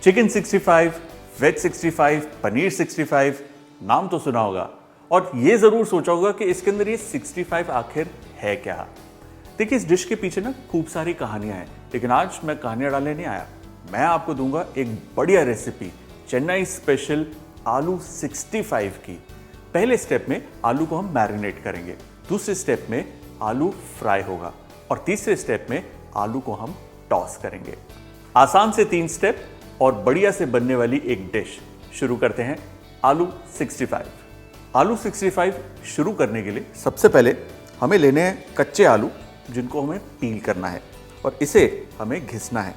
Chicken 65, veg 65, paneer 65, नाम तो सुना होगा और ये जरूर सोचा होगा कि इसके अंदर ये 65 आखिर है क्या। देखिए, इस डिश के पीछे ना खूब सारी कहानियां हैं, लेकिन आज मैं कहानियां डालने नहीं आया। मैं आपको दूंगा एक बढ़िया रेसिपी, चेन्नई स्पेशल आलू 65 की। पहले स्टेप में आलू को हम मैरिनेट करेंगे, दूसरे स्टेप में आलू फ्राई होगा और तीसरे स्टेप में आलू को हम टॉस करेंगे। आसान से 3 स्टेप और बढ़िया से बनने वाली एक डिश। शुरू करते हैं आलू 65। आलू 65 शुरू करने के लिए सबसे पहले हमें लेने हैं कच्चे आलू, जिनको हमें पील करना है और इसे हमें घिसना है।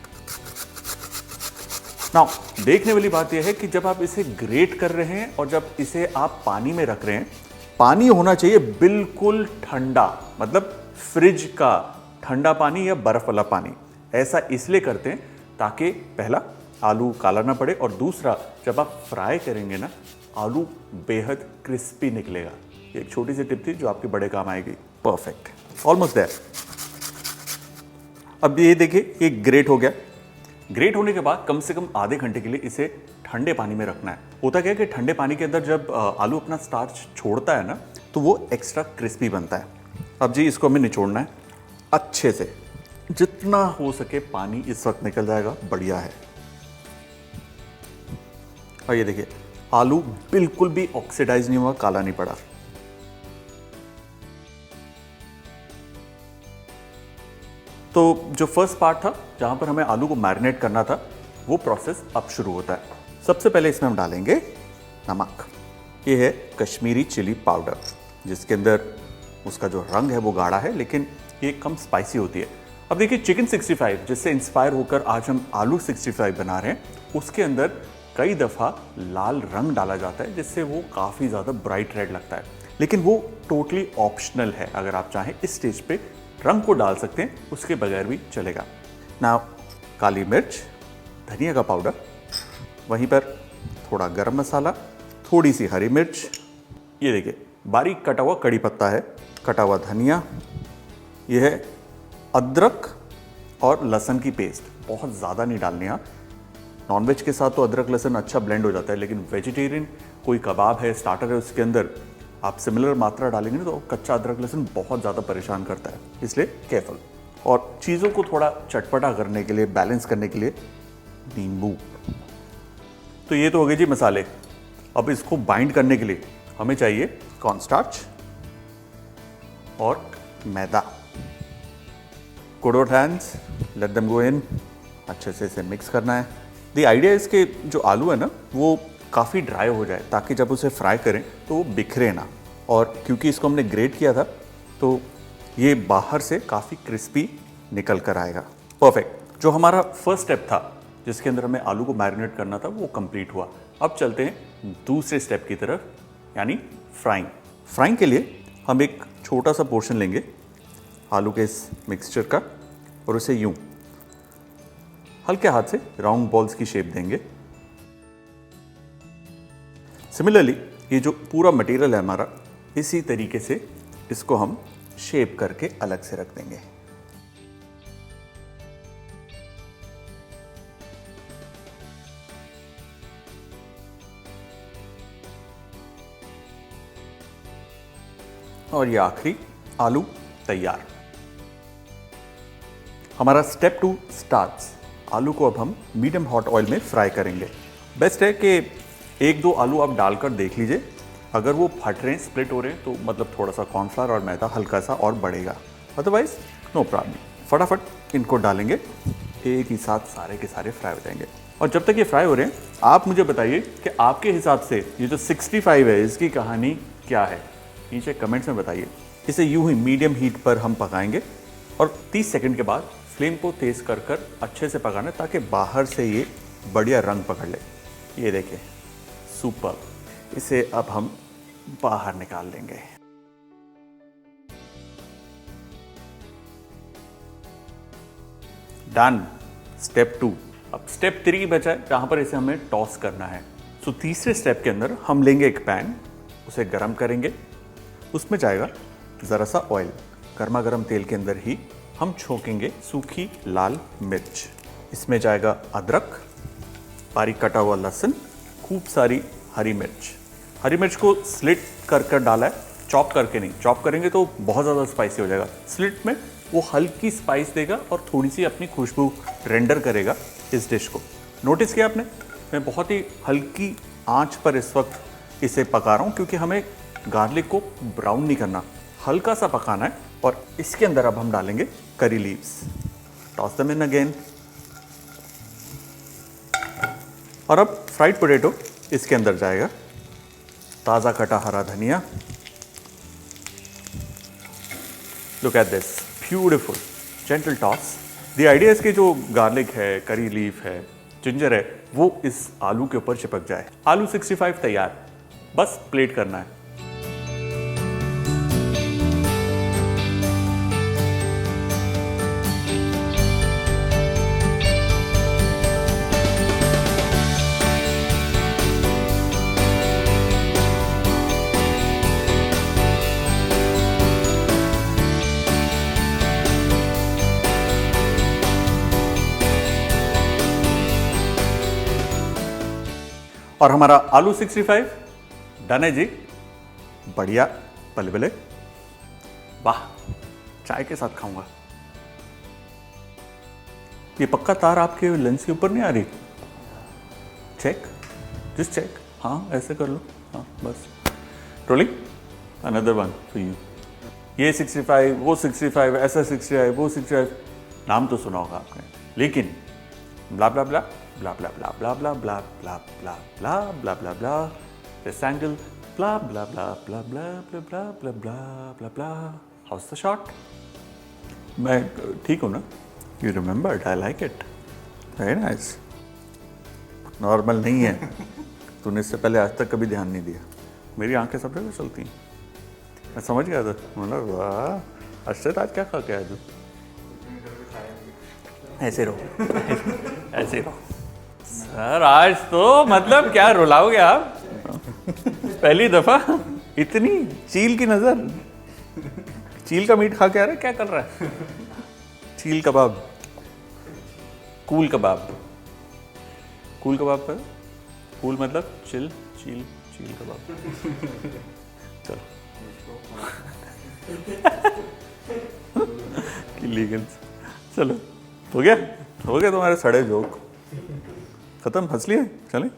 नाउ देखने वाली बात यह है कि जब आप इसे ग्रेट कर रहे हैं और जब इसे आप पानी में रख रहे हैं, पानी होना चाहिए बिल्कुल ठंडा, मतलब फ्रिज का ठंडा पानी या बर्फ वाला पानी। ऐसा इसलिए करते हैं ताकि पहला आलू काला ना पड़े और दूसरा जब आप फ्राई करेंगे ना, आलू बेहद क्रिस्पी निकलेगा। ये एक छोटी सी टिप थी जो आपके बड़े काम आएगी। Perfect, almost there. अब ये देखिए, ये ग्रेट हो गया। ग्रेट होने के बाद कम से कम आधे घंटे के लिए इसे ठंडे पानी में रखना है। होता क्या है कि ठंडे पानी के अंदर जब आलू अपना स्टार्च छोड़ता है ना, तो वो एक्स्ट्रा क्रिस्पी बनता है। अब जी इसको हमें निचोड़ना है अच्छे से, जितना हो सके पानी इस वक्त निकल जाएगा, बढ़िया है। और ये देखिए, आलू बिल्कुल भी ऑक्सीडाइज नहीं हुआ, काला नहीं पड़ा। तो जो फर्स्ट पार्ट था जहां पर हमें आलू को मैरिनेट करना था, वो प्रोसेस अब शुरू होता है। सबसे पहले इसमें हम डालेंगे नमक। ये है कश्मीरी चिली पाउडर, जिसके अंदर उसका जो रंग है वो गाढ़ा है, लेकिन ये कम स्पाइसी होती है। अब देखिए, चिकन 65 जिससे इंस्पायर होकर आज हम आलू 65 बना रहे हैं, उसके अंदर कई दफ़ा लाल रंग डाला जाता है, जिससे वो काफ़ी ज़्यादा ब्राइट रेड लगता है, लेकिन वो टोटली ऑप्शनल है। अगर आप चाहें इस स्टेज पे रंग को डाल सकते हैं, उसके बगैर भी चलेगा। ना काली मिर्च, धनिया का पाउडर, वहीं पर थोड़ा गरम मसाला, थोड़ी सी हरी मिर्च, ये देखिए बारीक कटा हुआ कड़ी पत्ता है, कटा हुआ धनिया, ये है अदरक और लहसुन की पेस्ट। बहुत ज़्यादा नहीं डालनी है। नॉनवेज के साथ तो अदरक लहसुन अच्छा ब्लेंड हो जाता है, लेकिन वेजिटेरियन कोई कबाब है, स्टार्टर है, उसके अंदर आप सिमिलर मात्रा डालेंगे ना, तो कच्चा अदरक लहसुन बहुत ज़्यादा परेशान करता है, इसलिए केयरफुल। और चीज़ों को थोड़ा चटपटा करने के लिए, बैलेंस करने के लिए नींबू। तो ये तो हो गए जी मसाले। अब इसको बाइंड करने के लिए हमें चाहिए कॉर्नस्टार्च और मैदा। Good old hands, let them go in. अच्छे से इसे मिक्स करना है। द आइडिया इसके जो आलू है ना, वो काफ़ी ड्राई हो जाए, ताकि जब उसे फ्राई करें तो वो बिखरे ना। और क्योंकि इसको हमने ग्रेट किया था, तो ये बाहर से काफ़ी क्रिस्पी निकल कर आएगा। परफेक्ट। जो हमारा फर्स्ट स्टेप था, जिसके अंदर हमें आलू को मैरिनेट करना था, वो कंप्लीट हुआ। अब चलते हैं दूसरे स्टेप की तरफ, यानी फ्राइंग। फ्राइंग के लिए हम एक छोटा सा पोर्शन लेंगे आलू के इस मिक्सचर का और उसे यूं हल्के हाथ से राउंड बॉल्स की शेप देंगे। सिमिलरली ये जो पूरा मटेरियल है हमारा, इसी तरीके से इसको हम शेप करके अलग से रख देंगे। और ये आखिरी आलू तैयार। हमारा स्टेप 2 स्टार्ट्स। आलू को अब हम मीडियम हॉट ऑयल में फ्राई करेंगे। बेस्ट है कि 1-2 आलू आप डालकर देख लीजिए, अगर वो फट रहे हैं, स्प्लिट हो रहे हैं, तो मतलब थोड़ा सा कॉर्नफ्लावर और मैदा हल्का सा और बढ़ेगा, अदरवाइज नो प्रॉब्लम। फटाफट इनको डालेंगे, एक ही साथ सारे के सारे फ्राई हो जाएंगे। और जब तक ये फ्राई हो रहे हैं, आप मुझे बताइए कि आपके हिसाब से ये जो 65 है, इसकी कहानी क्या है, नीचे कमेंट्स में बताइए। इसे यूं ही मीडियम हीट पर हम पकाएंगे और 30 सेकंड के बाद फ्लेम को तेज़ कर कर अच्छे से पकाना, ताकि बाहर से ये बढ़िया रंग पकड़ ले। ये देखिए, सुपर। इसे अब हम बाहर निकाल लेंगे। डन। स्टेप 2। अब स्टेप 3 बचा है, जहां पर इसे हमें टॉस करना है। सो तीसरे स्टेप के अंदर हम लेंगे एक पैन, उसे गर्म करेंगे, उसमें जाएगा ज़रा सा ऑयल। गर्मा गर्म तेल के अंदर ही हम छोंकेंगे सूखी लाल मिर्च। इसमें जाएगा अदरक, बारीक कटा हुआ लहसुन, खूब सारी हरी मिर्च। हरी मिर्च को स्लिट कर कर डाला है, चॉप करके नहीं। चॉप करेंगे तो बहुत ज़्यादा स्पाइसी हो जाएगा। स्लिट में वो हल्की स्पाइस देगा और थोड़ी सी अपनी खुशबू रेंडर करेगा इस डिश को। नोटिस किया आपने, मैं बहुत ही हल्की आंच पर इस वक्त इसे पका रहा हूँ क्योंकि हमें गार्लिक को ब्राउन नहीं करना, हल्का सा पकाना है। और इसके अंदर अब हम डालेंगे curry leaves. Toss them in again. और अब फ्राइड पोटैटो इसके अंदर जाएगा, ताज़ा कटा हरा धनिया। Look at this beautiful gentle toss. The idea इसके जो गार्लिक है, करी लीफ है, जिंजर है, वो इस आलू के ऊपर चिपक जाए। आलू 65 तैयार, बस प्लेट करना है। और हमारा आलू 65 डन है जी। बढ़िया पलबले, वाह, चाय के साथ खाऊंगा। ये पक्का तार आपके लेंस के ऊपर नहीं आ रही? Check, just check. हाँ ऐसे कर लो, हाँ बस। Rolling, another one for you. ये 65, वो 65, ऐसा 65, वो 65। नाम तो सुना होगा आपने, लेकिन ब्ला ब्ला ब्ला blah blah blah blah blah blah blah blah blah blah blah blah this angle blah blah blah blah blah blah blah blah blah blah blah. How's the shot? मैं ठीक हूँ ना? You remembered? I like it. Very nice. Normal नहीं है। तूने इससे पहले आज तक कभी ध्यान नहीं दिया। मेरी आंखें सब जगह चलती हैं। मैं समझ गया था, मतलब वाह अर्शद आज क्या खा के आया तू? ऐसे रहो, ऐसे रहो सर। आज तो मतलब क्या रुलाओगे आप? पहली दफा इतनी चील की नजर। चील का मीट खा के आ रहा है, क्या कर रहा है? चील कबाब, कूल कबाब। कूल कबाब पर कूल मतलब चिल, चील, चील कबाब। चलो चलो, हो गया तुम्हारे सड़े जोक खत्म, हंस लिए, चलें।